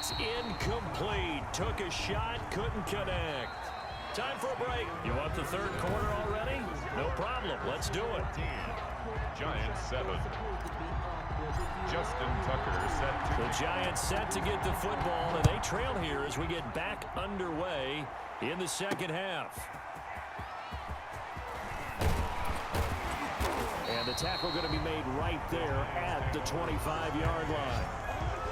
It's incomplete. Took a shot, couldn't connect. Time for a break. You want the third quarter already? No problem. Let's do it. Giants 7. Justin Tucker set to... The Giants set to get the football, and they trail here as we get back underway in the second half. And the tackle going to be made right there at the 25-yard line.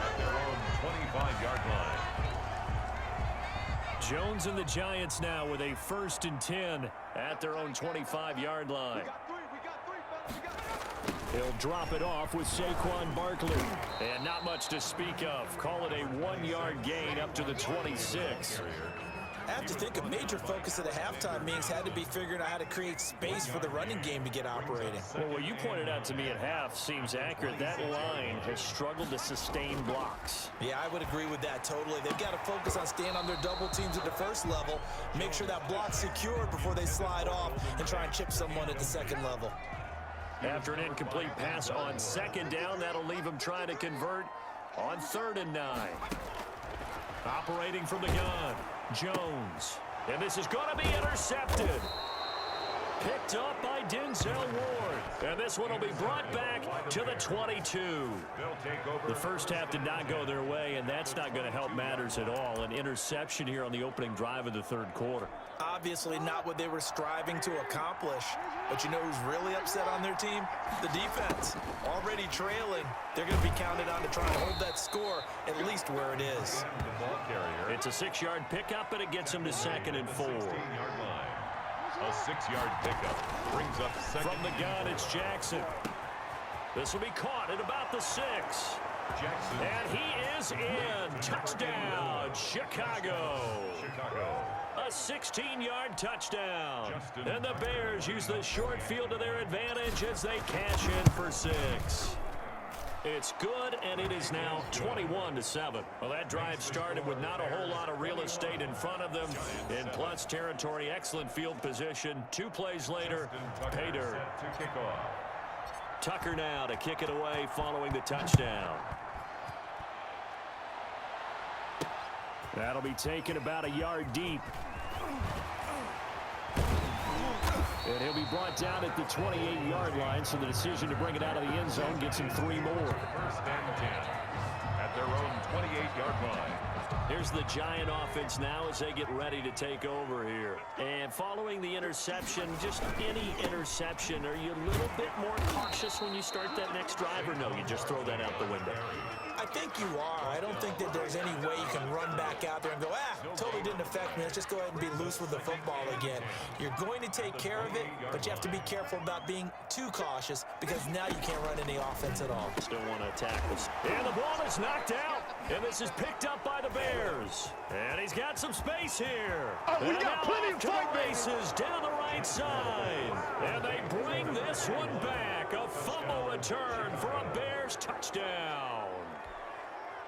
At their own 25-yard line. Jones and the Giants now with a 1st and 10 at their own 25-yard line. He'll drop it off with Saquon Barkley. And not much to speak of. Call it a 1-yard gain up to the 26. I have to think a major focus of the halftime meetings had to be figuring out how to create space for the running game to get operating. Well, what you pointed out to me at half seems accurate. That line has struggled to sustain blocks. Yeah, I would agree with that totally. They've got to focus on staying on their double teams at the first level, make sure that block's secured before they slide off and try and chip someone at the second level. After an incomplete pass on 2nd down, that'll leave him trying to convert on 3rd and 9. Operating from the gun, Jones. And this is going to be intercepted. Picked up by Denzel Ward. And this one will be brought back to the 22. The first half did not go their way, and that's not going to help matters at all. An interception here on the opening drive of the 3rd quarter. Obviously not what they were striving to accomplish. But you know who's really upset on their team? The defense. Already trailing. They're going to be counted on to try and hold that score at least where it is. It's a 6-yard pickup, and it gets them to 2nd and 4. A 6-yard pickup brings up 2nd. From the gun, it's Jackson. This will be caught at about the 6. Jackson. And he is in. Touchdown, Chicago. A 16-yard touchdown. And the Bears use the short field to their advantage as they cash in for 6. It's good, and it is now 21-7. Well, that drive started with not a whole lot of real estate in front of them. In plus territory, excellent field position. 2 plays later, pay dirt. Tucker now to kick it away following the touchdown. That'll be taken about a yard deep. And he'll be brought down at the 28-yard line, so the decision to bring it out of the end zone gets him 3 more. 1st and 10 at their own 28-yard line. Here's the Giant offense now as they get ready to take over here. And following the interception, just any interception, are you a little bit more cautious when you start that next drive, or no, you just throw that out the window? I think you are. I don't think that there's any way you can run back out there and go, totally didn't affect me. Let's just go ahead and be loose with the football again. You're going to take care of it, but you have to be careful about being too cautious because now you can't run any offense at all. Still want to attack this. And the ball is knocked out, and this is picked up by the Bears. And he's got some space here. We got plenty of fight bases down the right side. And they bring this one back. A fumble return for a Bears touchdown.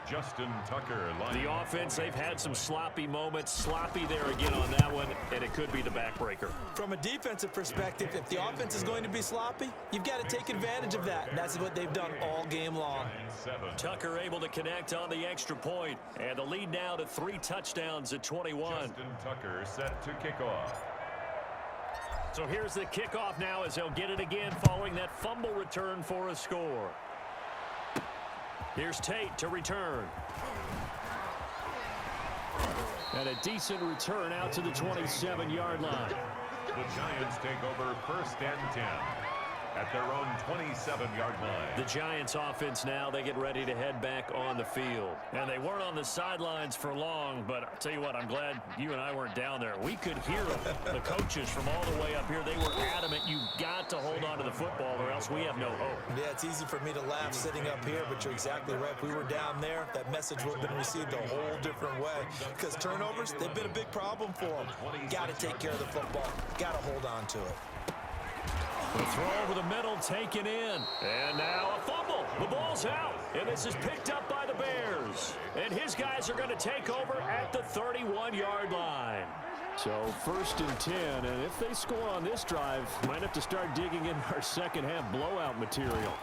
Justin Tucker. The offense, they've had some sloppy moments. Sloppy there again on that one, and it could be the backbreaker. From a defensive perspective, if the offense is going to be sloppy, you've got to take advantage of that. And that's what they've done all game long. Tucker able to connect on the extra point, and the lead now to 3 touchdowns at 21. Justin Tucker set to kick off. So here's the kickoff now as they'll get it again following that fumble return for a score. Here's Tate to return. And a decent return out to the 27-yard line. The Giants take over 1st and 10 at their own 27-yard line. The Giants offense now, they get ready to head back on the field. And they weren't on the sidelines for long, but I'll tell you what, I'm glad you and I weren't down there. We could hear them. The coaches from all the way up here, they were adamant, you've got to hold on to the football or else we have no hope. Yeah, it's easy for me to laugh sitting up here, but you're exactly right. If we were down there, that message would have been received a whole different way. Because turnovers, they've been a big problem for them. Got to take care of the football. Got to hold on to it. The throw over the middle taken in. And now a fumble. The ball's out. And this is picked up by the Bears. And his guys are going to take over at the 31-yard line. So 1st and 10. And if they score on this drive, might have to start digging in our second half blowout material.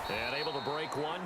And able to break one.